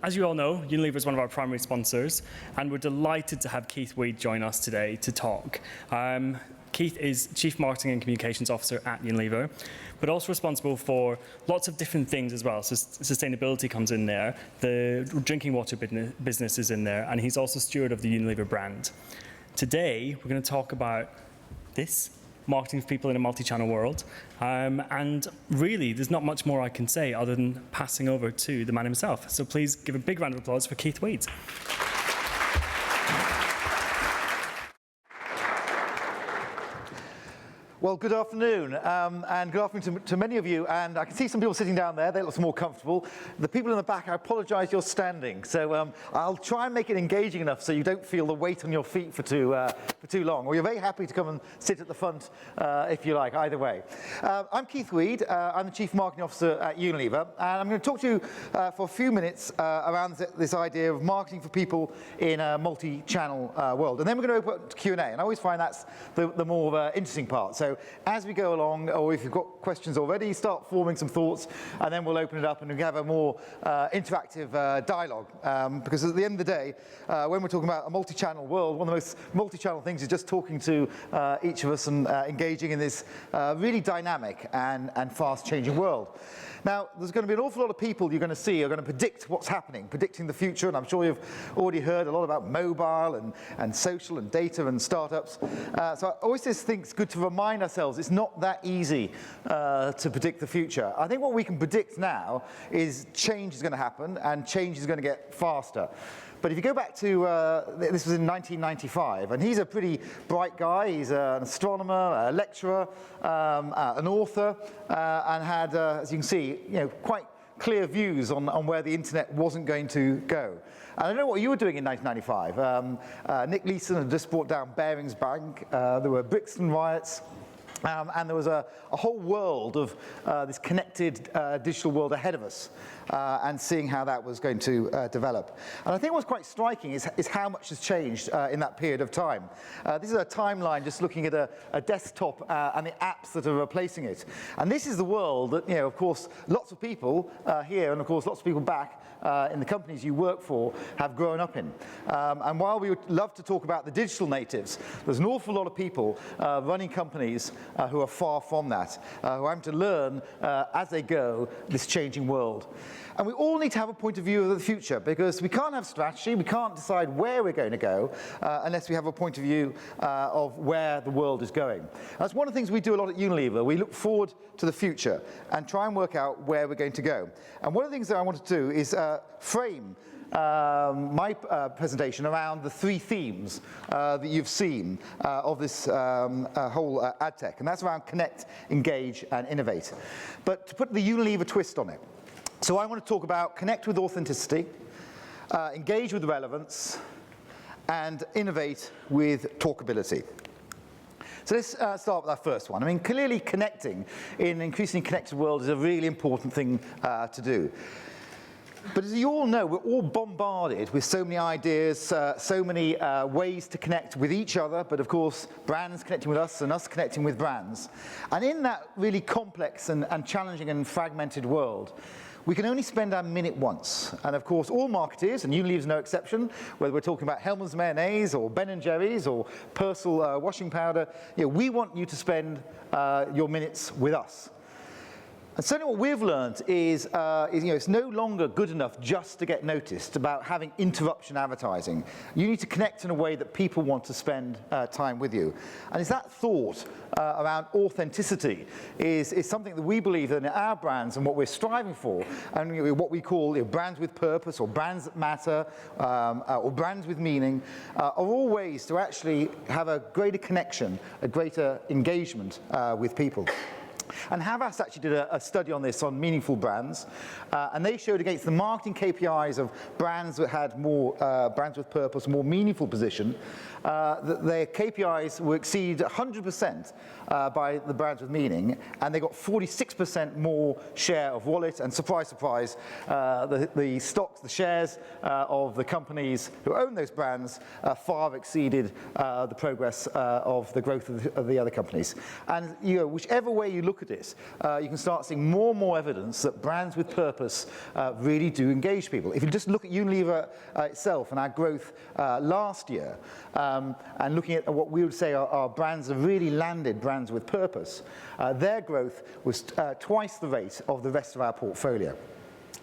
As you all know, Unilever is one of our primary sponsors, and we're delighted to have Keith Weed join us today to talk. Keith is Chief Marketing and Communications Officer at Unilever, but also responsible for lots of different things as well. So sustainability comes in there, the drinking water business is in there, and he's also steward of the Unilever brand. Today, we're going to talk about this, marketing for people in a multi-channel world. And really, there's not much more I can say other than passing over to the man himself. So please give a big round of applause for Keith Weed. Well, good afternoon, and good afternoon to many of you. And I can see some people sitting down there. They look more comfortable. The people in the back, I apologise, you're standing. So I'll try and make it engaging enough so you don't feel the weight on your feet for too long. Or you're very happy to come and sit at the front if you like, either way. I'm Keith Weed. I'm the Chief Marketing Officer at Unilever. And I'm going to talk to you for a few minutes around this idea of marketing for people in a multi-channel world. And then we're going to open up to Q&A. And I always find that's the more interesting part. So as we go along, or if you've got questions already, start forming some thoughts, and then we'll open it up and we have a more interactive dialogue. Because at the end of the day, when we're talking about a multi-channel world, one of the most multi-channel things is just talking to each of us and engaging in this really dynamic and fast-changing world. Now, there's going to be an awful lot of people you're going to see are going to predict what's happening, predicting the future, and I'm sure you've already heard a lot about mobile and social and data and startups. So I always just think it's good to remind ourselves it's not that easy to predict the future. I think what we can predict now is change is going to happen, and change is going to get faster. But if you go back to, this was in 1995, and he's a pretty bright guy. He's an astronomer, a lecturer, an author, and had, as you can see, quite clear views on where the internet wasn't going to go. And I don't know what you were doing in 1995. Nick Leeson had just brought down Barings Bank. There were Brixton riots. And there was a whole world of this connected digital world ahead of us, and seeing how that was going to develop. And I think what's quite striking is how much has changed in that period of time. This is a timeline just looking at a desktop and the apps that are replacing it. And this is the world that, of course, lots of people here, and of course lots of people back in the companies you work for have grown up in. And while we would love to talk about the digital natives, there's an awful lot of people running companies who are far from that, who are having to learn as they go this changing world. And we all need to have a point of view of the future, because we can't have strategy, we can't decide where we're going to go unless we have a point of view of where the world is going. That's one of the things we do a lot at Unilever. We look forward to the future and try and work out where we're going to go. And one of the things that I want to do is frame my presentation around the three themes that you've seen of this whole ad tech, and that's around connect, engage, and innovate. But to put the Unilever twist on it, so I want to talk about connect with authenticity, engage with relevance, and innovate with talkability. So let's start with our first one. I mean, clearly connecting in an increasingly connected world is a really important thing to do. But as you all know, we're all bombarded with so many ideas, so many ways to connect with each other, but of course, brands connecting with us and us connecting with brands. And in that really complex and challenging and fragmented world, we can only spend our minute once. And of course, all marketers, and Unilever's no exception, whether we're talking about Hellmann's mayonnaise or Ben & Jerry's or Persil washing powder, we want you to spend your minutes with us. And certainly what we've learned is it's no longer good enough just to get noticed about having interruption advertising. You need to connect in a way that people want to spend time with you. And it's that thought around authenticity is something that we believe that in our brands and what we're striving for, and what we call brands with purpose, or brands that matter, or brands with meaning, are all ways to actually have a greater connection, a greater engagement with people. And Havas actually did a study on this on meaningful brands, and they showed against the marketing KPIs of brands that had more brands with purpose, more meaningful position, that their KPIs were exceeded 100% by the brands with meaning, and they got 46% more share of wallet, and surprise, surprise, the stocks, the shares of the companies who own those brands far exceeded the progress of the growth of the other companies. And whichever way you look look at it, you can start seeing more and more evidence that brands with purpose really do engage people. If you just look at Unilever itself and our growth last year, and looking at what we would say are brands that really landed brands with purpose, their growth was twice the rate of the rest of our portfolio.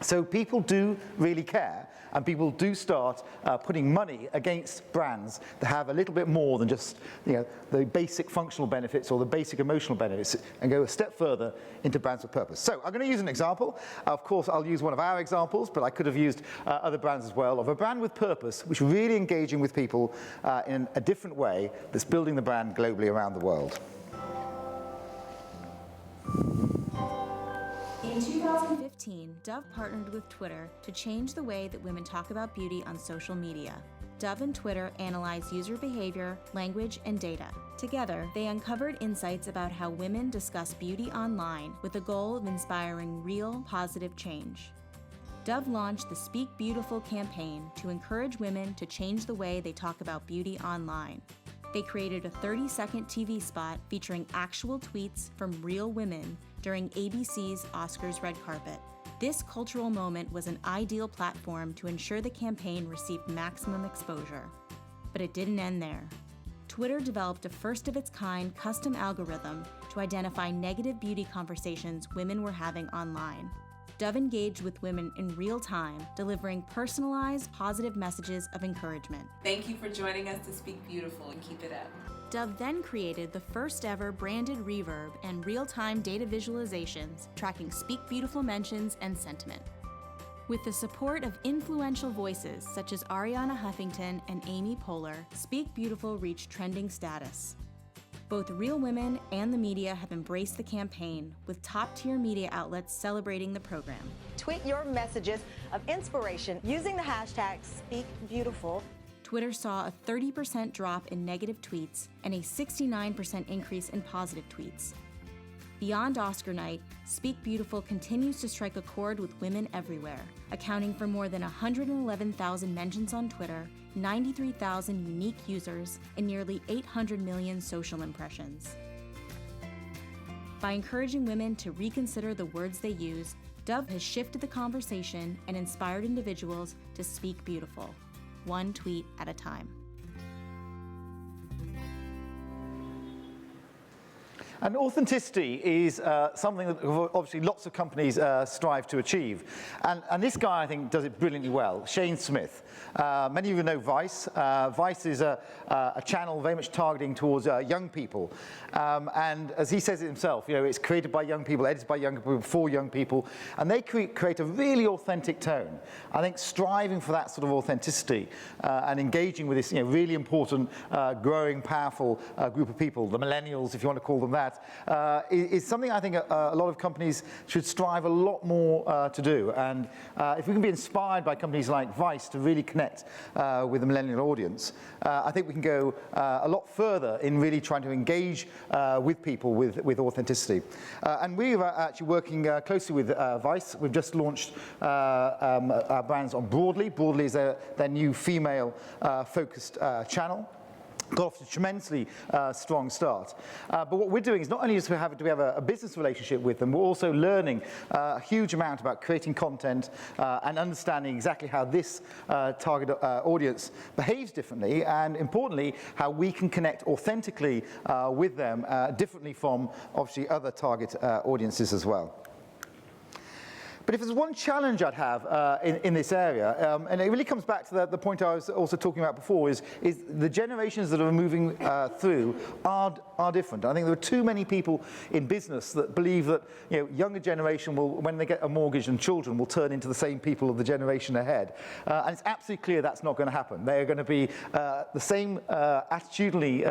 So people do really care, and people do start putting money against brands that have a little bit more than just the basic functional benefits or the basic emotional benefits, and go a step further into brands with purpose. So I'm going to use an example. Of course, I'll use one of our examples, but I could have used other brands as well, of a brand with purpose, which is really engaging with people in a different way, that's building the brand globally around the world. In 2015, Dove partnered with Twitter to change the way that women talk about beauty on social media. Dove and Twitter analyzed user behavior, language, and data. Together, they uncovered insights about how women discuss beauty online with the goal of inspiring real, positive change. Dove launched the Speak Beautiful campaign to encourage women to change the way they talk about beauty online. They created a 30-second TV spot featuring actual tweets from real women during ABC's Oscars red carpet. This cultural moment was an ideal platform to ensure the campaign received maximum exposure. But it didn't end there. Twitter developed a first-of-its-kind custom algorithm to identify negative beauty conversations women were having online. Dove engaged with women in real time, delivering personalized, positive messages of encouragement. Thank you for joining us to Speak Beautiful, and keep it up. Dove then created the first ever branded reverb and real-time data visualizations tracking Speak Beautiful mentions and sentiment. With the support of influential voices such as Ariana Huffington and Amy Poehler, Speak Beautiful reached trending status. Both real women and the media have embraced the campaign, with top-tier media outlets celebrating the program. Tweet your messages of inspiration using the hashtag SpeakBeautiful. Twitter saw a 30% drop in negative tweets and a 69% increase in positive tweets. Beyond Oscar night, Speak Beautiful continues to strike a chord with women everywhere, accounting for more than 111,000 mentions on Twitter, 93,000 unique users, and nearly 800 million social impressions. By encouraging women to reconsider the words they use, Dove has shifted the conversation and inspired individuals to speak beautiful, one tweet at a time. And authenticity is something that obviously lots of companies strive to achieve. And this guy, I think, does it brilliantly well, Shane Smith. Many of you know Vice. Vice is a channel very much targeting towards young people. And as he says it himself, it's created by young people, edited by young people, for young people. And they create a really authentic tone. I think striving for that sort of authenticity and engaging with this really important, growing, powerful group of people, the millennials, if you want to call them that, is something I think a lot of companies should strive a lot more to do. And if we can be inspired by companies like Vice to really connect with the millennial audience, I think we can go a lot further in really trying to engage with people with authenticity. And we are actually working closely with Vice. We've just launched our brands on Broadly. Broadly is their new female-focused channel. Got off to a tremendously strong start. But what we're doing is not only do we have a business relationship with them, we're also learning a huge amount about creating content and understanding exactly how this target audience behaves differently, and importantly, how we can connect authentically with them differently from obviously other target audiences as well. But if there's one challenge I'd have in this area, and it really comes back to the point I was also talking about before, is the generations that are moving through are different. I think there are too many people in business that believe that younger generation will, when they get a mortgage and children, will turn into the same people of the generation ahead. And it's absolutely clear that's not going to happen. They are going to be the same attitudinally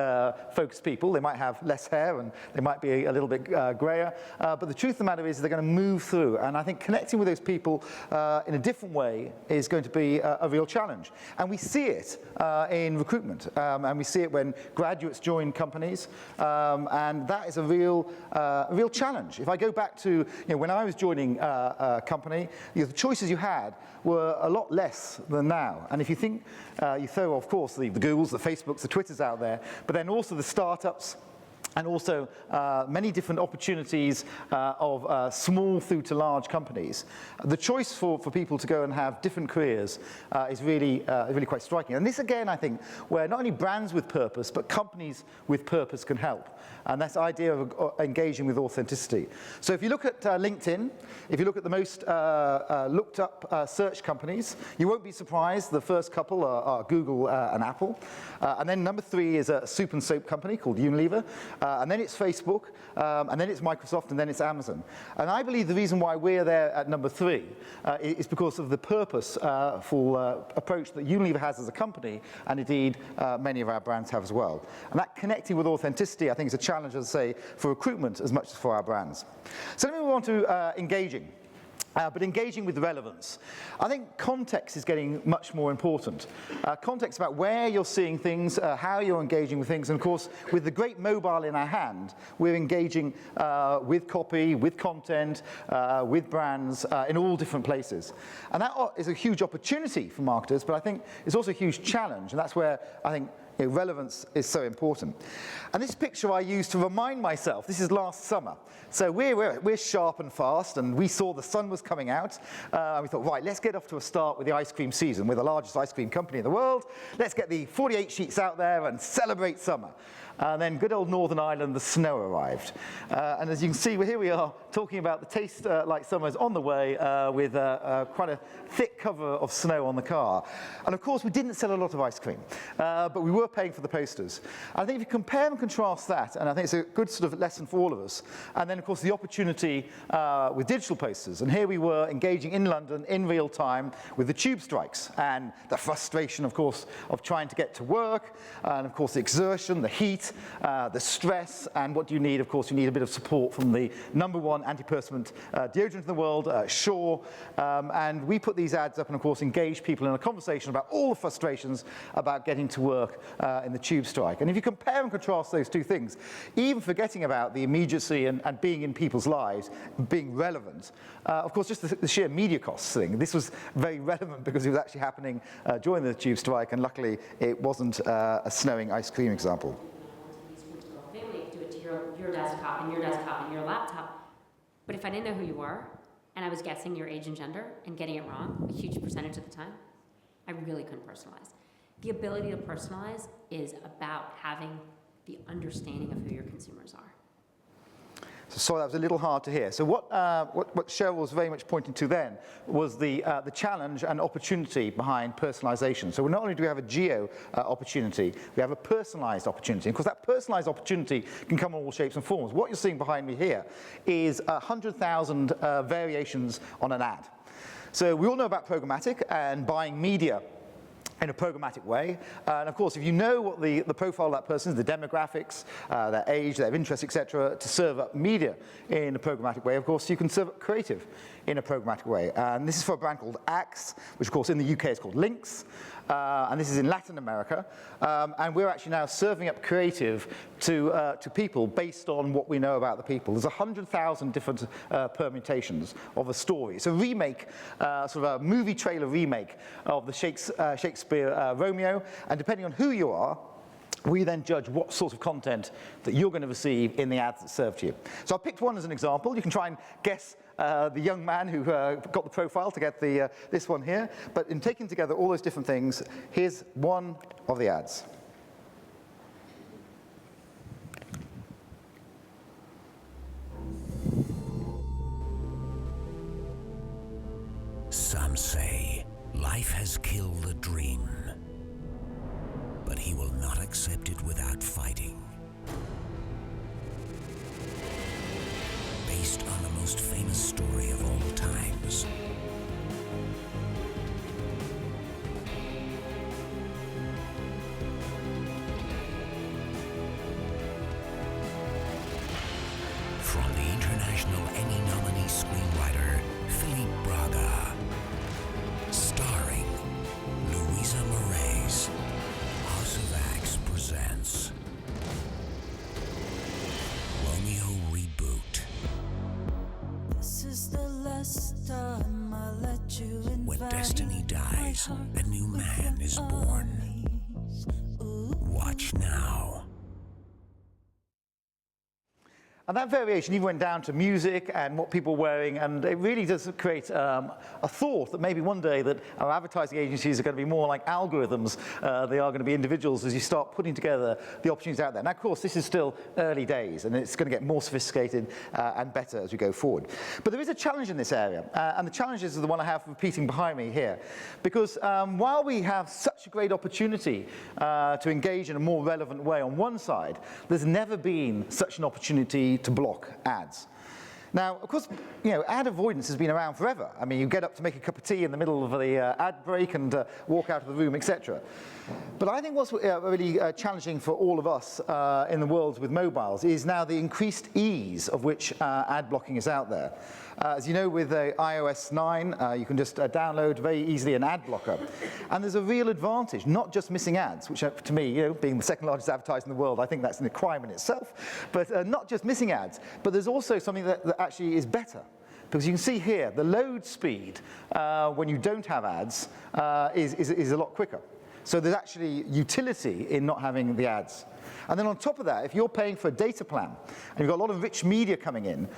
focused people. They might have less hair and they might be a little bit grayer. But the truth of the matter is they're going to move through. And I think connecting with those people in a different way is going to be a real challenge. And we see it in recruitment. And we see it when graduates join companies. And that is a real challenge. If I go back to when I was joining a company, the choices you had were a lot less than now. And if you think, you throw, of course, the Googles, the Facebooks, the Twitters out there, but then also the startups, and also many different opportunities of small through to large companies. The choice for people to go and have different careers is really quite striking. And this again, I think, where not only brands with purpose, but companies with purpose can help. And that's the idea of engaging with authenticity. So if you look at LinkedIn, if you look at the most looked up search companies, you won't be surprised the first couple are Google and Apple. And then number 3 is a soup and soap company called Unilever. And then it's Facebook, and then it's Microsoft, and then it's Amazon. And I believe the reason why we're there at number 3 is because of the purposeful approach that Unilever has as a company, and indeed many of our brands have as well. And that connecting with authenticity, I think, is a challenge, as I say, for recruitment as much as for our brands. So let me move on to engaging. But engaging with relevance. I think context is getting much more important. Context about where you're seeing things, how you're engaging with things, and of course, with the great mobile in our hand, we're engaging with copy, with content, with brands in all different places. And that is a huge opportunity for marketers, but I think it's also a huge challenge, and that's where I think relevance is so important. And this picture I used to remind myself, this is last summer. So we're sharp and fast, and we saw the sun was coming out. We thought, right, let's get off to a start with the ice cream season. We're the largest ice cream company in the world. Let's get the 48 sheets out there and celebrate summer. And then good old Northern Ireland, the snow arrived. And as you can see, here we are talking about the taste like summer's on the way with quite a thick cover of snow on the car. And of course, we didn't sell a lot of ice cream, but we were paying for the posters. I think if you compare and contrast that, and I think it's a good sort of lesson for all of us, and then of course the opportunity with digital posters. And here we were engaging in London in real time with the tube strikes and the frustration, of course, of trying to get to work, and of course the exertion, the heat, the stress, and what do you need? Of course, you need a bit of support from the #1 antiperspirant deodorant in the world, Sure. And we put these ads up and, of course, engage people in a conversation about all the frustrations about getting to work in the tube strike. And if you compare and contrast those two things, even forgetting about the immediacy and being in people's lives, being relevant, of course, just the sheer media costs thing. This was very relevant because it was actually happening during the tube strike, and luckily it wasn't a snowing ice cream example. Your desktop and your desktop and your laptop. But if I didn't know who you were, and I was guessing your age and gender and getting it wrong a huge percentage of the time, I really couldn't personalize. The ability to personalize is about having the understanding of who your consumers are. So that was a little hard to hear. So what Cheryl was very much pointing to then was the challenge and opportunity behind personalization. So not only do we have a geo opportunity, we have a personalized opportunity. And of course, that personalized opportunity can come in all shapes and forms. What you're seeing behind me here is 100,000 variations on an ad. So we all know about programmatic and buying media in a programmatic way. And of course, if you know what the profile of that person is, the demographics, their age, their interests, etc., to serve up media in a programmatic way, of course, you can serve up creative in a programmatic way. And this is for a brand called Axe, which of course in the UK is called Lynx. And this is in Latin America. And we're actually now serving up creative to people based on what we know about the people. There's 100,000 different permutations of a story. It's a remake, sort of a movie trailer remake of the Shakespeare Romeo. And depending on who you are, we then judge what sort of content that you're going to receive in the ads that serve to you. So I picked one as an example. You can try and guess the young man who got the profile to get this one here. But in taking together all those different things, here's one of the ads. Some say life has killed the dream, but he will not accept it without fighting. Based on the most famous story of all times. From the international Emmy nominee screenwriter, Philippe Braga. Starring Louisa Moraes. House of X presents Romeo Reboot. This is the last time I let you invade. When destiny dies, a new man is born. Watch now. And that variation even went down to music and what people were wearing, and it really does create a thought that maybe one day that our advertising agencies are going to be more like algorithms. They are going to be individuals as you start putting together the opportunities out there. Now, of course, this is still early days, and it's going to get more sophisticated and better as we go forward. But there is a challenge in this area, and the challenge is the one I have repeating behind me here. Because while we have such a great opportunity to engage in a more relevant way on one side, there's never been such an opportunity to block ads. Now, of course, ad avoidance has been around forever. I mean, you get up to make a cup of tea in the middle of the ad break and walk out of the room, etc. But I think what's really challenging for all of us in the world with mobiles is now the increased ease of which ad blocking is out there. As you know, with iOS 9, you can just download very easily an ad blocker. And there's a real advantage, not just missing ads, which to me, being the second largest advertiser in the world, I think that's a crime in itself. But not just missing ads, but there's also something that actually is better. Because you can see here, the load speed when you don't have ads is a lot quicker. So there's actually utility in not having the ads. And then on top of that, if you're paying for a data plan, and you've got a lot of rich media coming in,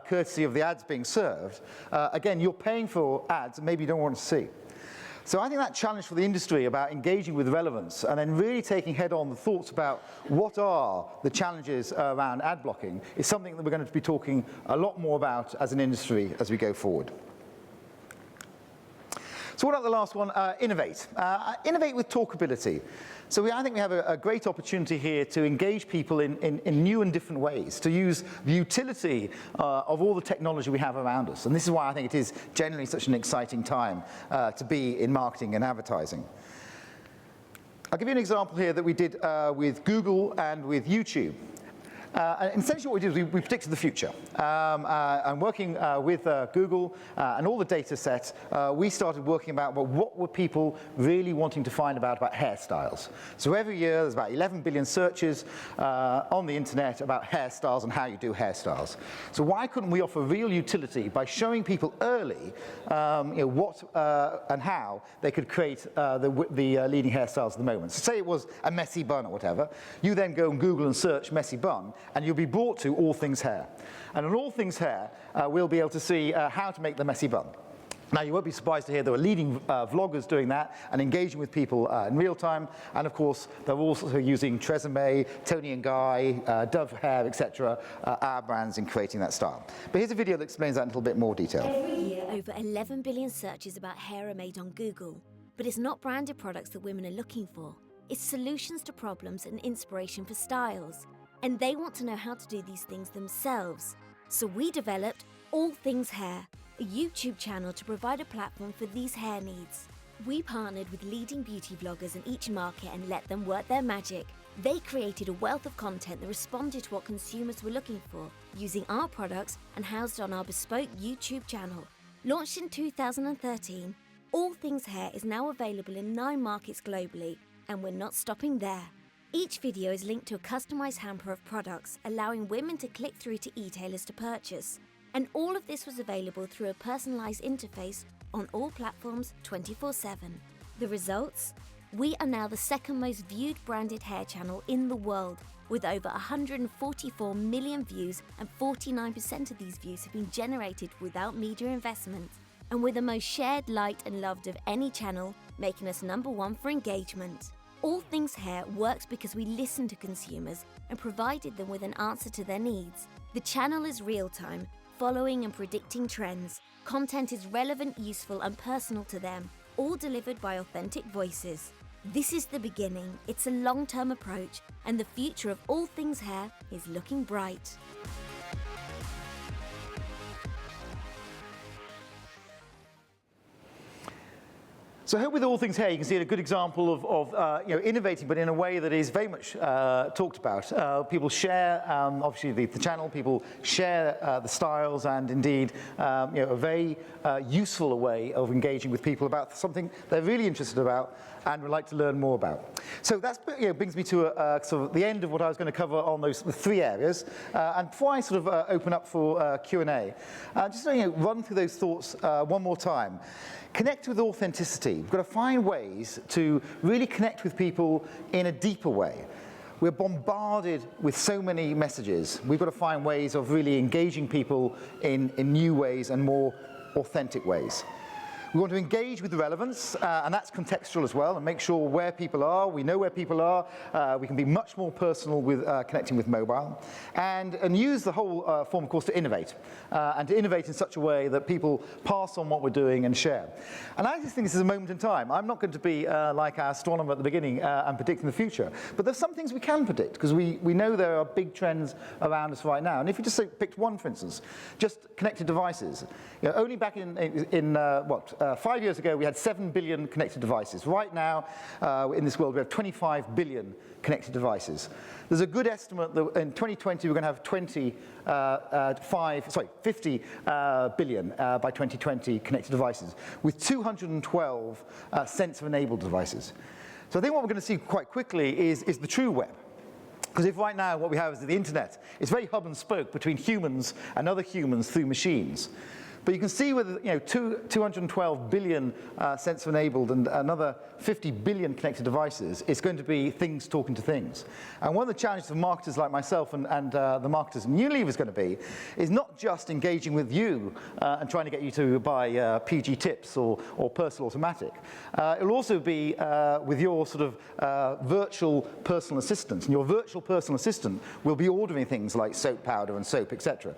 courtesy of the ads being served, again, you're paying for ads that maybe you don't want to see. So I think that challenge for the industry about engaging with relevance and then really taking head on the thoughts about what are the challenges around ad blocking is something that we're going to be talking a lot more about as an industry as we go forward. So what about the last one? Innovate. Innovate with talkability. So I think we have a great opportunity here to engage people in new and different ways, to use the utility of all the technology we have around us. And this is why I think it is generally such an exciting time to be in marketing and advertising. I'll give you an example here that we did with Google and with YouTube. And essentially what we did is we predicted the future. And working with Google and all the data sets, we started working about what were people really wanting to find about hairstyles. So every year there's about 11 billion searches on the internet about hairstyles and how you do hairstyles. So why couldn't we offer real utility by showing people early what and how they could create the leading hairstyles at the moment. So say it was a messy bun or whatever. You then go and Google and search messy bun, and you'll be brought to All Things Hair. And on All Things Hair, we'll be able to see how to make the messy bun. Now, you won't be surprised to hear there are leading vloggers doing that and engaging with people in real time. And of course, they're also using Tresemme, Toni & Guy, Dove Hair, etc., our brands in creating that style. But here's a video that explains that in a little bit more detail. Every year, over 11 billion searches about hair are made on Google. But it's not branded products that women are looking for. It's solutions to problems and inspiration for styles. And they want to know how to do these things themselves. So we developed All Things Hair, a YouTube channel to provide a platform for these hair needs. We partnered with leading beauty vloggers in each market and let them work their magic. They created a wealth of content that responded to what consumers were looking for, using our products and housed on our bespoke YouTube channel. Launched in 2013, All Things Hair is now available in 9 markets globally, and we're not stopping there. Each video is linked to a customized hamper of products, allowing women to click through to e-tailers to purchase. And all of this was available through a personalized interface on all platforms 24/7. The results? We are now the second most viewed branded hair channel in the world, with over 144 million views, and 49% of these views have been generated without media investment. And we're the most shared, liked and loved of any channel, making us #1 for engagement. All Things Hair works because we listened to consumers and provided them with an answer to their needs. The channel is real-time, following and predicting trends. Content is relevant, useful and personal to them, all delivered by authentic voices. This is the beginning, it's a long-term approach, and the future of All Things Hair is looking bright. So I hope with All Things Hair, you can see a good example of innovating, but in a way that is very much talked about. People share, obviously, the channel. People share the styles, and indeed, a very useful way of engaging with people about something they're really interested about and would like to learn more about. So that brings me to sort of the end of what I was going to cover on those 3 areas. And before I sort of open up for Q&A, just run through those thoughts one more time. Connect with authenticity. We've got to find ways to really connect with people in a deeper way. we're bombarded with so many messages. We've got to find ways of really engaging people in new ways and more authentic ways. We want to engage with the relevance, and that's contextual as well, and make sure where people are, we know where people are, we can be much more personal with connecting with mobile, and use the whole form, of course, to innovate, and to innovate in such a way that people pass on what we're doing and share. And I just think this is a moment in time. I'm not going to be like our astronomer at the beginning and predicting the future, but there's some things we can predict, because we know there are big trends around us right now. And if you just picked one, for instance, just connected devices. You know, only back in 5 years ago, we had 7 billion connected devices. Right now, in this world, we have 25 billion connected devices. There's a good estimate that in 2020, we're going to have 50 billion by 2020 connected devices, with 212 sensor-enabled devices. So I think what we're going to see quite quickly is the true web. Because if right now what we have is the internet, it's very hub and spoke between humans and other humans through machines. But you can see with 212 billion sensor-enabled and another 50 billion connected devices, it's going to be things talking to things. And one of the challenges of marketers like myself and the marketers in Unilever is going to be is not just engaging with you and trying to get you to buy PG Tips or Personal Automatic. It'll also be with your sort of virtual personal assistant. And your virtual personal assistant will be ordering things like soap powder and soap, etc.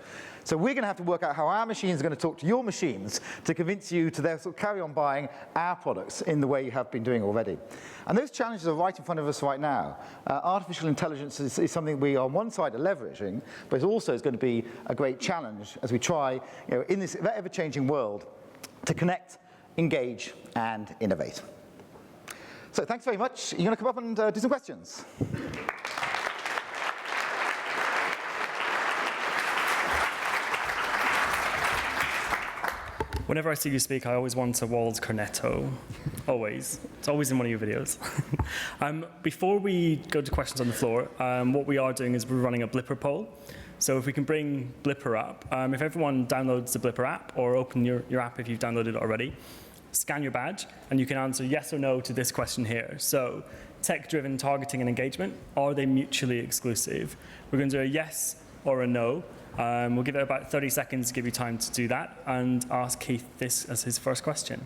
So we're going to have to work out how our machines are going to talk to your machines to convince you to sort of carry on buying our products in the way you have been doing already. And those challenges are right in front of us right now. Artificial intelligence is something we, on one side, are leveraging, but it also is going to be a great challenge as we try, in this ever-changing world, to connect, engage, and innovate. So thanks very much. You're going to come up and do some questions. Whenever I see you speak, I always want a Wall's cornetto. Always. It's always in one of your videos. Before we go to questions on the floor, what we are doing is we're running a Blipper poll. So if we can bring Blipper up, if everyone downloads the Blipper app, or open your app if you've downloaded it already, scan your badge, and you can answer yes or no to this question here. So, tech-driven targeting and engagement, are they mutually exclusive? We're going to do a yes or a no. We'll give it about 30 seconds to give you time to do that, and ask Keith this as his first question.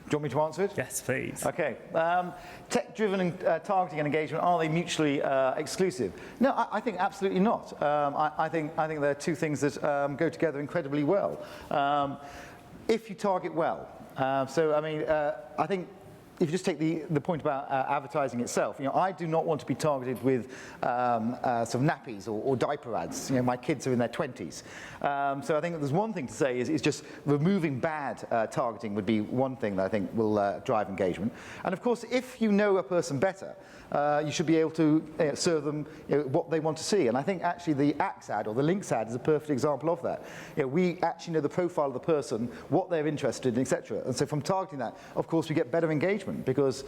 Do you want me to answer it? Yes, please. Okay. Tech-driven targeting and engagement, are they mutually exclusive? No, I think absolutely not. I think they're two things that go together incredibly well. If you target well. I think if you just take the point about advertising itself, I do not want to be targeted with sort of nappies or diaper ads. My kids are in their 20s. So I think there's one thing to say is just removing bad targeting would be one thing that I think will drive engagement. And of course, if you know a person better, you should be able to serve them what they want to see. And I think actually the Axe ad or the Links ad is a perfect example of that. We actually know the profile of the person, what they're interested in, etc. And so from targeting that, of course, we get better engagement, because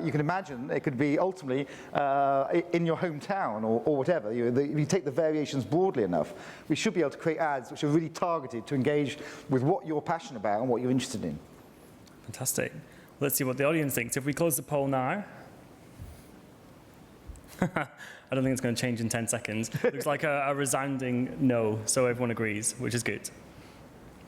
you can imagine it could be ultimately in your hometown or whatever. If you take the variations broadly enough, we should be able to create ads which are really targeted to engage with what you're passionate about and what you're interested in. Fantastic. Let's see what the audience thinks. If we close the poll now, I don't think it's going to change in 10 seconds. Looks like a resounding no, so everyone agrees, which is good.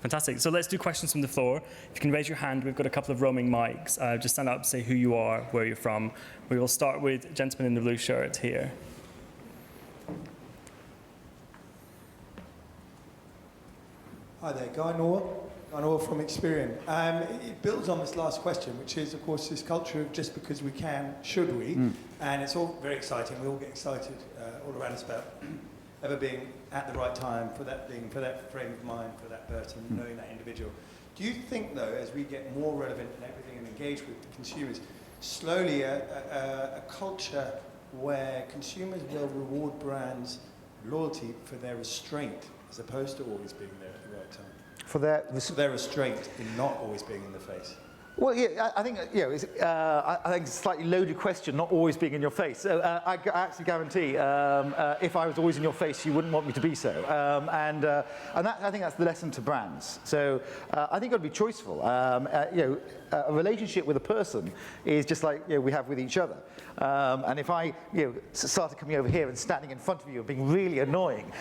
Fantastic. So let's do questions from the floor. If you can raise your hand, we've got a couple of roaming mics. Just stand up, say who you are, where you're from. We will start with the gentleman in the blue shirt here. Hi there, Guy Norwell from Experian. It builds on this last question, which is, of course, this culture of just because we can, should we? And it's all very exciting. We all get excited all around us about ever being at the right time for that frame of mind, for that person, knowing that individual. Do you think, though, as we get more relevant in everything and engage with the consumers, slowly a culture where consumers will reward brands' loyalty for their restraint as opposed to always being there at the right time? For their restraint in not always being in the face? Well, yeah, I think I think it's a slightly loaded question, not always being in your face. So I actually guarantee, if I was always in your face, you wouldn't want me to be so. And that, I think that's the lesson to brands. So I think I'd be choiceful. A relationship with a person is just like we have with each other. And if I started coming over here and standing in front of you and being really annoying,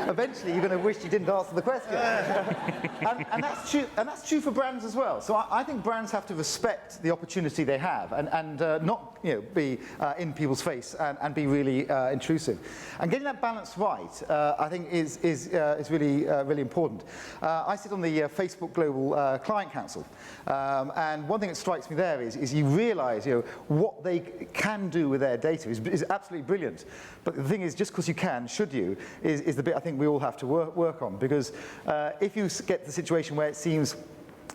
eventually you're going to wish you didn't answer the question. and that's true. And that's true for brands as well. So I think brands have to respect the opportunity they have and not be in people's face and be really intrusive. And getting that balance right, I think, is really really important. I sit on the Facebook Global Client Council, and one thing that strikes me there is you realise what they can do with their data is absolutely brilliant. But the thing is, just because you can, should you, is the bit I think we all have to work on, because if you get the situation where it seems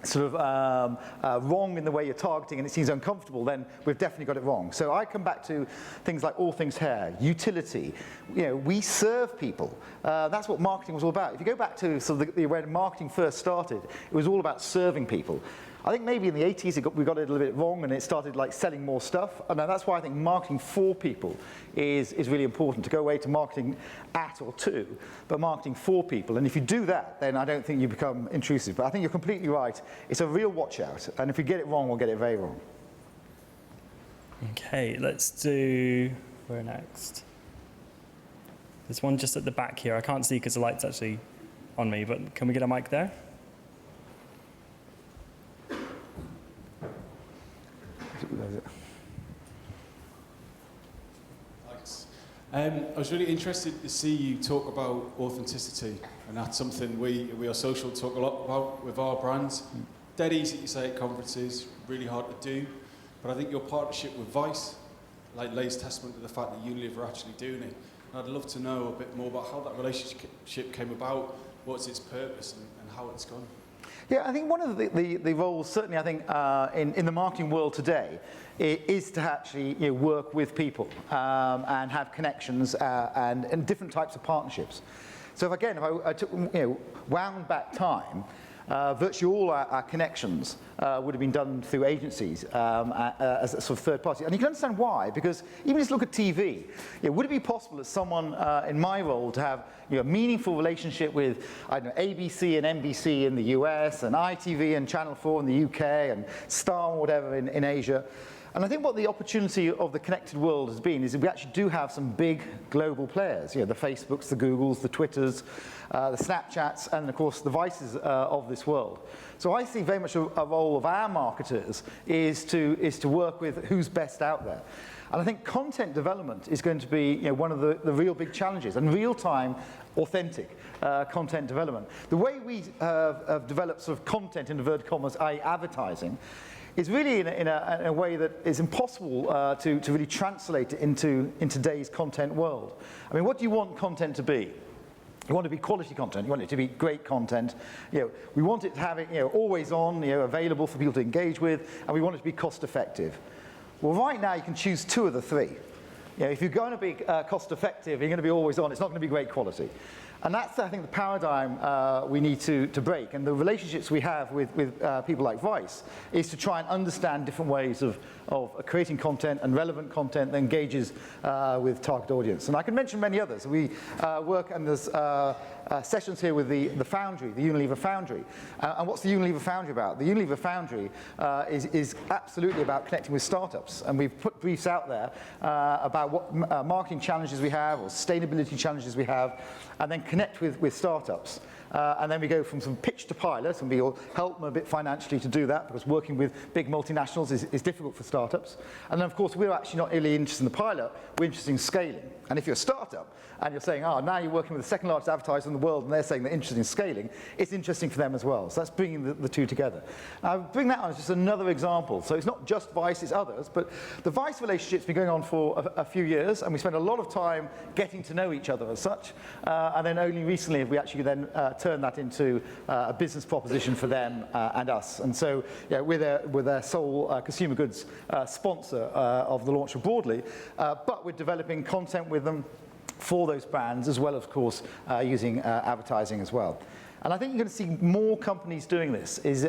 sort of wrong in the way you're targeting and it seems uncomfortable, then we've definitely got it wrong. So I come back to things like all things hair, utility. We serve people. That's what marketing was all about. If you go back to sort of when marketing first started, it was all about serving people. I think maybe in the 80s we got it a little bit wrong and it started like selling more stuff. And that's why I think marketing for people is really important, to go away to marketing at or to, but marketing for people. And if you do that, then I don't think you become intrusive. But I think you're completely right. It's a real watch out. And if we get it wrong, we'll get it very wrong. Okay, let's do, where next? There's one just at the back here. I can't see because the light's actually on me, but can we get a mic there? Thanks. I was really interested to see you talk about authenticity, and that's something we are social talk a lot about with our brands. Dead easy to say at conferences, really hard to do, but I think your partnership with Vice lays testament to the fact that Unilever are actually doing it. And I'd love to know a bit more about how that relationship came about, what's its purpose, and how it's gone. Yeah, I think one of the roles, certainly I think in the marketing world today, is to actually work with people and have connections and different types of partnerships. So if I took, wound back time, virtually all our connections would have been done through agencies as a sort of third party. And you can understand why, because even just look at TV. Would it be possible as someone in my role to have a meaningful relationship with, I don't know, ABC and NBC in the US and ITV and Channel 4 in the UK and Star or whatever in Asia? And I think what the opportunity of the connected world has been is that we actually do have some big global players, the Facebooks, the Googles, the Twitters, the Snapchats, and of course the Vices of this world. So I see very much a role of our marketers is to work with who's best out there. And I think content development is going to be one of the real big challenges, and real-time, authentic content development. The way we have developed sort of content in inverted commas, i.e. advertising, is really in a way that is impossible to really translate it into today's content world. I mean, what do you want content to be? You want it to be quality content. You want it to be great content. We want it to have it always on, available for people to engage with, and we want it to be cost effective. Well, right now you can choose two of the three. If you're going to be cost effective, you're going to be always on. It's not going to be great quality. And that's, I think, the paradigm we need to break. And the relationships we have with people like Vice is to try and understand different ways of creating content and relevant content that engages with target audience. And I can mention many others. We work, and there's sessions here with the Foundry, the Unilever Foundry. And what's the Unilever Foundry about? The Unilever Foundry is absolutely about connecting with startups. And we've put briefs out there about what marketing challenges we have or sustainability challenges we have, and then connect with startups. And then we go from some pitch to pilot, and we'll help them a bit financially to do that, because working with big multinationals is difficult for startups. And then, of course, we're actually not really interested in the pilot, we're interested in scaling. And if you're a startup and you're saying, now you're working with the second largest advertiser in the world and they're saying they're interested in scaling, it's interesting for them as well. So that's bringing the two together. I bring that on as just another example. So it's not just Vice, it's others, but the Vice relationship's been going on for a few years, and we spent a lot of time getting to know each other as such. And then only recently have we actually then turned that into a business proposition for them and us. And so we're their sole consumer goods sponsor of the launch of Broadly, but we're developing content with them for those brands, as well as, of course, using advertising as well. And I think you're going to see more companies doing this, is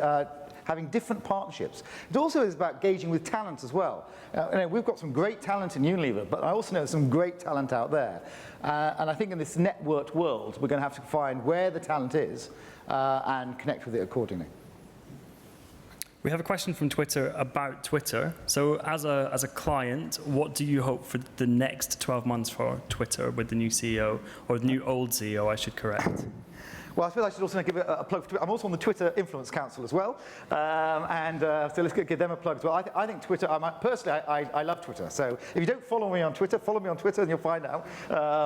having different partnerships. It also is about engaging with talent as well. We've got some great talent in Unilever, but I also know some great talent out there. And I think in this networked world, we're going to have to find where the talent is and connect with it accordingly. We have a question from Twitter about Twitter. So as a client, what do you hope for the next 12 months for Twitter with the new CEO, or the new old CEO, I should correct? Well, I feel I should also give a plug for Twitter. I'm also on the Twitter Influence Council as well. So let's give them a plug as well. I think Twitter, personally, I love Twitter. So if you don't follow me on Twitter, follow me on Twitter and you'll find out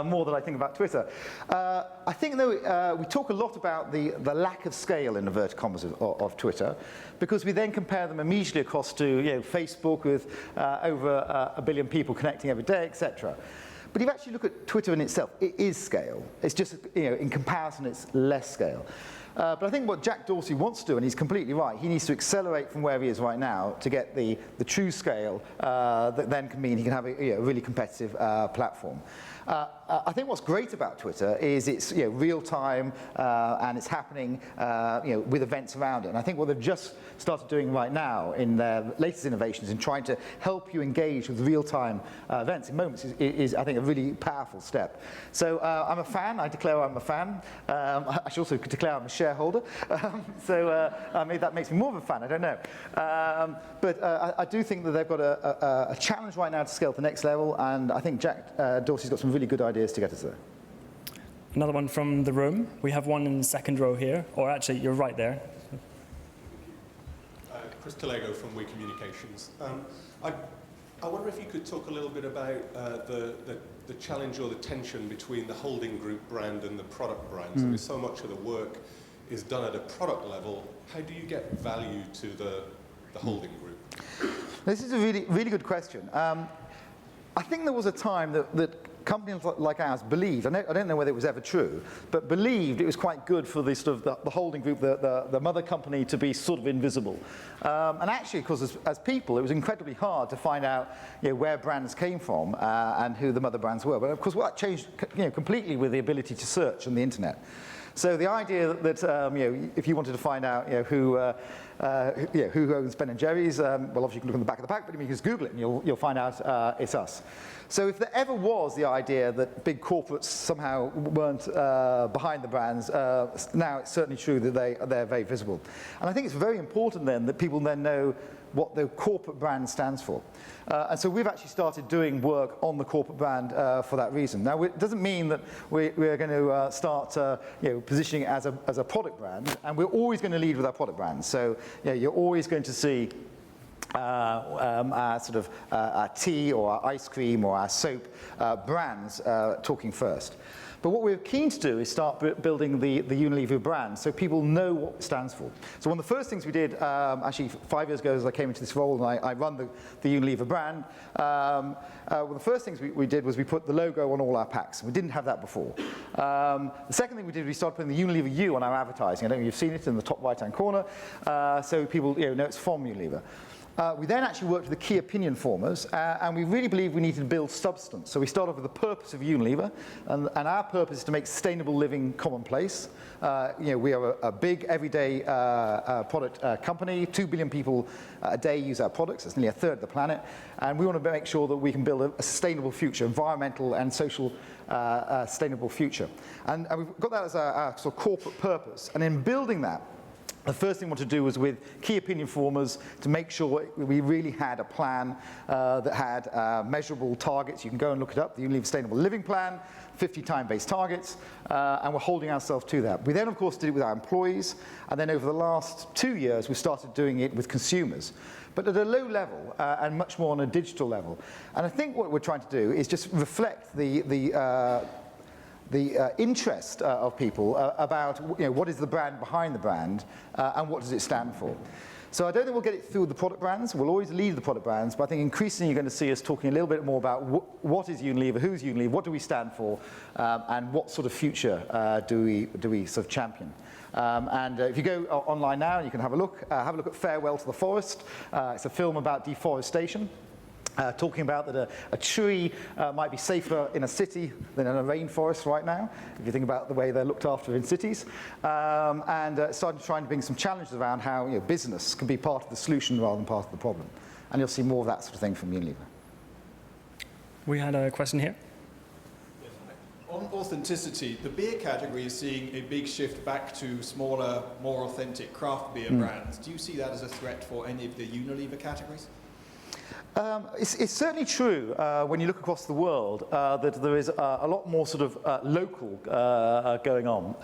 more that I think about Twitter. I think, though, we talk a lot about the lack of scale, in inverted commas, of Twitter, because we then compare them immediately across to Facebook with over 1 billion people connecting every day, etc. But if you actually look at Twitter in itself, it is scale. It's just, in comparison, it's less scale. But I think what Jack Dorsey wants to do, and he's completely right, he needs to accelerate from where he is right now to get the true scale that then can mean he can have a really competitive platform. I think what's great about Twitter is it's real time and it's happening with events around it. And I think what they've just started doing right now in their latest innovations in trying to help you engage with real time events in moments is I think a really powerful step. So I'm a fan. I declare I'm a fan. I should also declare I'm a shareholder. Maybe that makes me more of a fan. I don't know. But I do think that they've got a challenge right now to scale to the next level. And I think Jack Dorsey's got some really good ideas to get us there. Another one from the room. We have one in the second row here, or actually, you're right there. Chris Talego from We Communications. I wonder if you could talk a little bit about the challenge or the tension between the holding group brand and the product brands. I mean, so much of the work is done at a product level. How do you get value to the holding group? This is a really, really good question. I think there was a time that companies like ours believed, I don't know whether it was ever true, but believed it was quite good for the sort of the holding group, the mother company, to be sort of invisible. And actually, because as people, it was incredibly hard to find out where brands came from and who the mother brands were. But of course, that changed completely with the ability to search on the internet. So the idea that if you wanted to find out who owns Ben & Jerry's, well, obviously you can look on the back of the pack, but you can just Google it and you'll find out it's us. So if there ever was the idea that big corporates somehow weren't behind the brands, now it's certainly true that they're very visible. And I think it's very important then that people then know what the corporate brand stands for. And so we've actually started doing work on the corporate brand for that reason. Now, it doesn't mean that we're going to start positioning it as a product brand, and we're always going to lead with our product brand. So you're always going to see our sort of our tea or our ice cream or our soap brands talking first. But what we're keen to do is start building the Unilever brand so people know what it stands for. So one of the first things we did, actually 5 years ago as I came into this role and I run the Unilever brand, one of the first things we did was we put the logo on all our packs. We didn't have that before. The second thing we did, we started putting the Unilever U on our advertising. I don't know if you've seen it in the top right-hand corner, so people know it's from Unilever. We then actually worked with the key opinion formers, and we really believe we need to build substance. So we start off with the purpose of Unilever, and our purpose is to make sustainable living commonplace. We are a big, everyday product company. 2 billion people a day use our products. That's nearly a third of the planet. And we want to make sure that we can build a sustainable future, environmental and social sustainable future. And we've got that as our sort of corporate purpose. And in building that, the first thing we want to do was with key opinion formers to make sure we really had a plan that had measurable targets. You can go and look it up, the Unilever Sustainable Living Plan, 50 time-based targets, and we're holding ourselves to that. We then, of course, did it with our employees, and then over the last 2 years, we started doing it with consumers. But at a low level and much more on a digital level. And I think what we're trying to do is just reflect the interest of people about what is the brand behind the brand and what does it stand for. So I don't think we'll get it through the product brands. We'll always lead the product brands, but I think increasingly you're going to see us talking a little bit more about what is Unilever, who's Unilever, what do we stand for, and what sort of future do we sort of champion. And if you go online now, you can have a look at Farewell to the Forest. It's a film about deforestation. talking about that a tree might be safer in a city than in a rainforest right now, if you think about the way they're looked after in cities. And started trying to bring some challenges around how business can be part of the solution rather than part of the problem. And you'll see more of that sort of thing from Unilever. We had a question here. On authenticity, the beer category is seeing a big shift back to smaller, more authentic craft beer brands. Do you see that as a threat for any of the Unilever categories? It's certainly true when you look across the world that there is a lot more sort of local going on.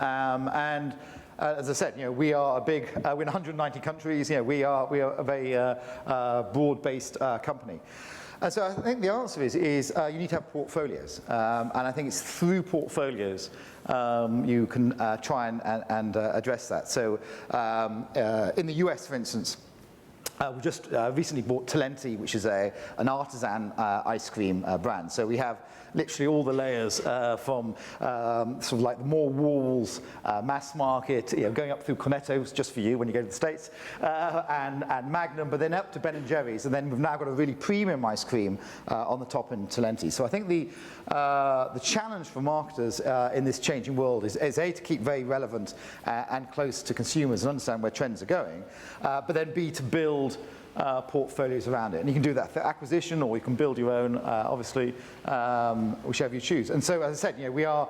And as I said, we are a big, we're in 190 countries, we are a very broad-based company. And so I think the answer is you need to have portfolios. And I think it's through portfolios you can try and address that. So in the US, for instance, we just recently bought Talenti, which is an artisan ice cream brand. So we have literally all the layers from sort of like the more walls, mass market, going up through Cornetto's, just for you when you go to the States, and Magnum, but then up to Ben & Jerry's, and then we've now got a really premium ice cream on the top in Talenti. So I think the challenge for marketers in this changing world is A, to keep very relevant and close to consumers and understand where trends are going, but then B, to build portfolios around it. And you can do that through acquisition, or you can build your own, obviously, whichever you choose. And so, as I said, we are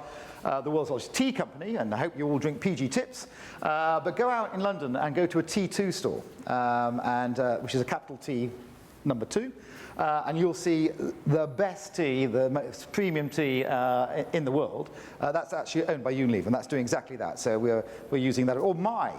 the world's largest tea company, and I hope you all drink PG Tips. But go out in London and go to a T2 store, which is a capital T number 2. And you'll see the best tea, the most premium tea in the world. That's actually owned by Unilever, and that's doing exactly that. So we're using that. Or Mai,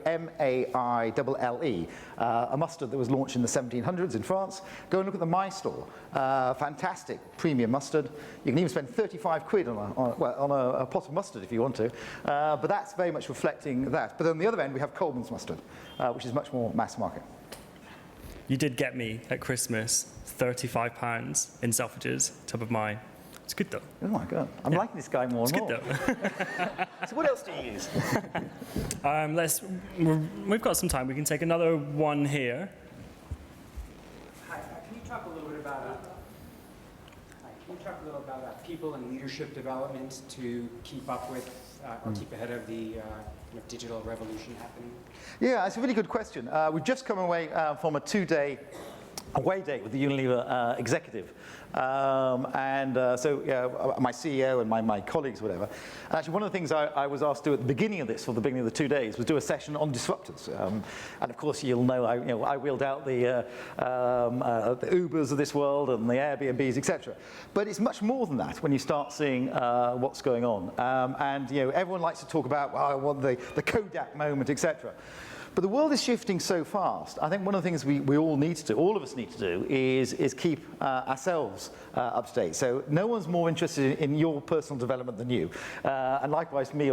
M-A-I-L-L-E, a mustard that was launched in the 1700s in France. Go and look at the Mai store. Fantastic premium mustard. You can even spend 35 quid on a pot of mustard if you want to. But that's very much reflecting that. But on the other end, we have Coleman's mustard, which is much more mass market. You did get me at Christmas £35 in Selfridges, top of mine. It's good though. Oh my God, I'm liking this guy more and more. It's good though. So what else do you use? We've got some time. We can take another one here. Hi, can you talk a little bit about people and leadership development to keep up with or keep ahead of the digital revolution happening? Yeah, it's a really good question. We've just come away from a 2-day away day with the Unilever executive. So my CEO and my colleagues, whatever. And actually, one of the things I was asked to do at the beginning of this, for the beginning of the 2 days, was do a session on disruptors. And of course, you'll know I wheeled out the Ubers of this world and the Airbnbs, etc. But it's much more than that when you start seeing what's going on. Everyone likes to talk about the Kodak moment, etc. But the world is shifting so fast. I think one of the things we all need to do, all of us need to do, is keep ourselves up to date. So no one's more interested in your personal development than you, and likewise for me.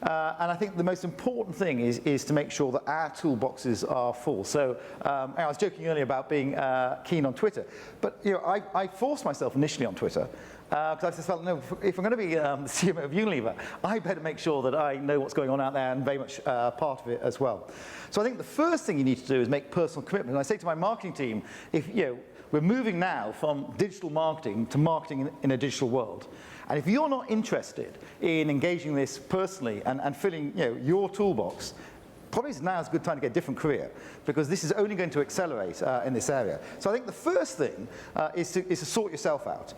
And I think the most important thing is to make sure that our toolboxes are full. So I was joking earlier about being keen on Twitter, but I forced myself initially on Twitter. Because I just felt, no, if I'm going to be the CMO of Unilever, I better make sure that I know what's going on out there and very much part of it as well. So I think the first thing you need to do is make personal commitment. And I say to my marketing team, we're moving now from digital marketing to marketing in a digital world. And if you're not interested in engaging this personally and filling your toolbox, probably now is a good time to get a different career, because this is only going to accelerate in this area. So I think the first thing is to sort yourself out.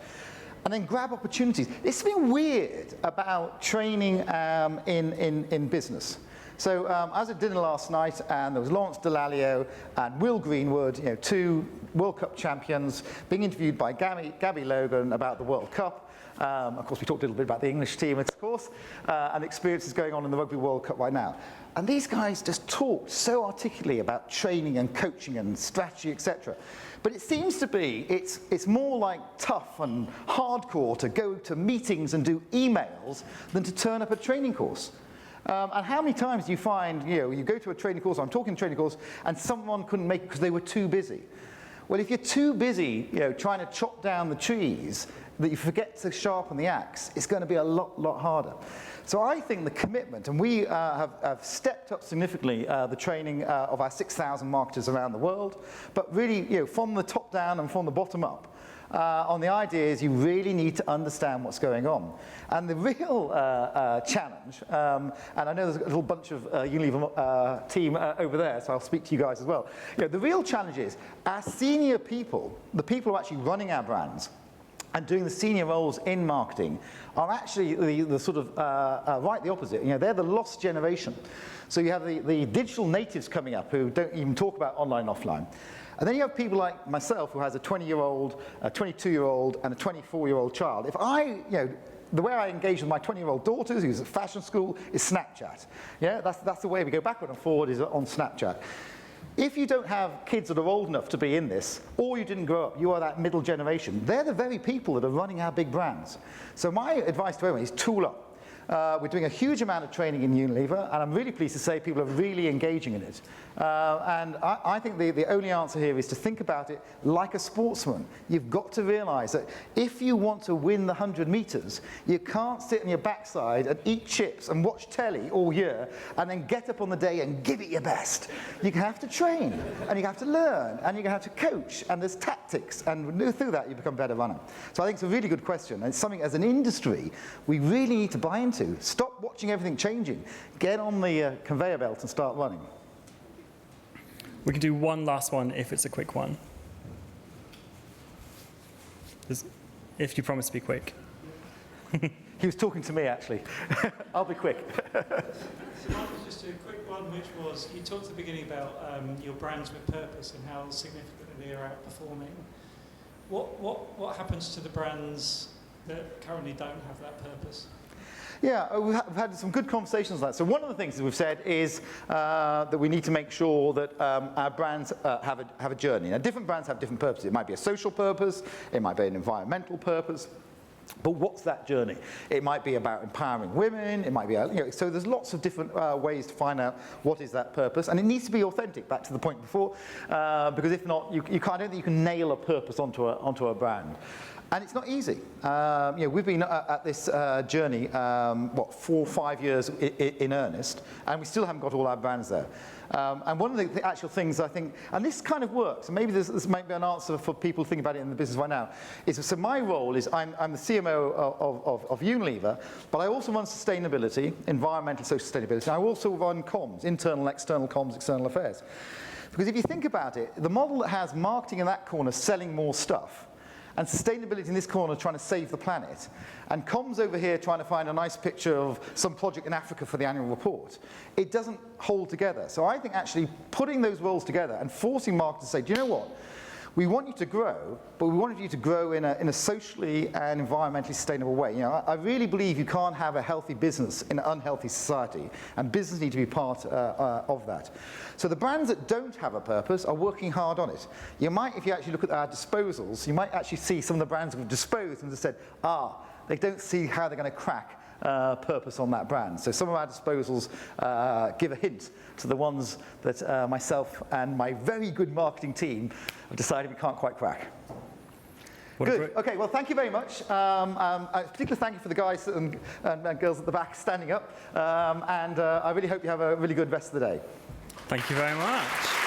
And then grab opportunities. There's something weird about training in business. So I was at dinner last night, and there was Lawrence Dallaglio and Will Greenwood, 2 World Cup champions, being interviewed by Gabby Logan about the World Cup. Of course, we talked a little bit about the English team, of course, and experiences going on in the Rugby World Cup right now. And these guys just talked so articulately about training and coaching and strategy, etc. But it seems to be, it's more like tough and hardcore to go to meetings and do emails than to turn up a training course. And how many times do you find, you go to a training course, I'm talking training course, and someone couldn't make it because they were too busy? Well, if you're too busy, trying to chop down the trees, that you forget to sharpen the axe, it's going to be a lot harder. So I think the commitment, and we have stepped up significantly the training of our 6,000 marketers around the world, but really, from the top down and from the bottom up. On the idea is you really need to understand what's going on. And the real challenge, and I know there's a little bunch of Unilever team over there, so I'll speak to you guys as well. The real challenge is our senior people, the people who are actually running our brands, and doing the senior roles in marketing are actually the sort of right the opposite. They're the lost generation. So you have the digital natives coming up who don't even talk about online and offline. And then you have people like myself who has a 20-year-old, a 22-year-old, and a 24-year-old child. If the way I engage with my 20-year-old daughters, who's at fashion school, is Snapchat. Yeah, that's the way we go backward and forward, is on Snapchat. If you don't have kids that are old enough to be in this, or you didn't grow up, you are that middle generation, they're the very people that are running our big brands. So my advice to everyone is tool up. We're doing a huge amount of training in Unilever, and I'm really pleased to say people are really engaging in it. And I think the only answer here is to think about it like a sportsman. You've got to realize that if you want to win the 100 meters, you can't sit on your backside and eat chips and watch telly all year and then get up on the day and give it your best. You have to train, and you have to learn, and you have to coach, and there's tactics, and through that you become a better runner. So I think it's a really good question, and it's something as an industry we really need to buy into. Stop watching everything changing. Get on the conveyor belt and start running. We can do one last one if it's a quick one. If you promise to be quick. He was talking to me, actually. I'll be quick. So mine was just a quick one, which was, you talked at the beginning about your brands with purpose and how significantly they're outperforming. What happens to the brands that currently don't have that purpose? Yeah, we've had some good conversations on that. So one of the things that we've said is that we need to make sure that our brands have a journey. Now, different brands have different purposes. It might be a social purpose, it might be an environmental purpose. But what's that journey? It might be about empowering women. It might be, so there's lots of different ways to find out what is that purpose, and it needs to be authentic. Back to the point before, because if not, I don't think you can nail a purpose onto a brand. And it's not easy. We've been at this journey, 4 or 5 years in earnest, and we still haven't got all our brands there. And one of the actual things I think, and this kind of works, and maybe this might be an answer for people thinking about it in the business right now, is so my role is I'm the CMO of Unilever, but I also run sustainability, environmental, social sustainability, and I also run comms, internal, external comms, external affairs. Because if you think about it, the model that has marketing in that corner selling more stuff, and sustainability in this corner trying to save the planet, and comms over here trying to find a nice picture of some project in Africa for the annual report, it doesn't hold together. So I think actually putting those roles together and forcing marketers to say, do you know what? We want you to grow, but we want you to grow in a socially and environmentally sustainable way. I really believe you can't have a healthy business in an unhealthy society, and business need to be part of that. So the brands that don't have a purpose are working hard on it. You might, if you actually look at our disposals, you might actually see some of the brands who've disposed and just said, they don't see how they're going to crack purpose on that brand. So some of our disposals give a hint to the ones that myself and my very good marketing team have decided we can't quite crack. Good. Okay, well, thank you very much. Particularly thank you for the guys and girls at the back standing up. And I really hope you have a really good rest of the day. Thank you very much.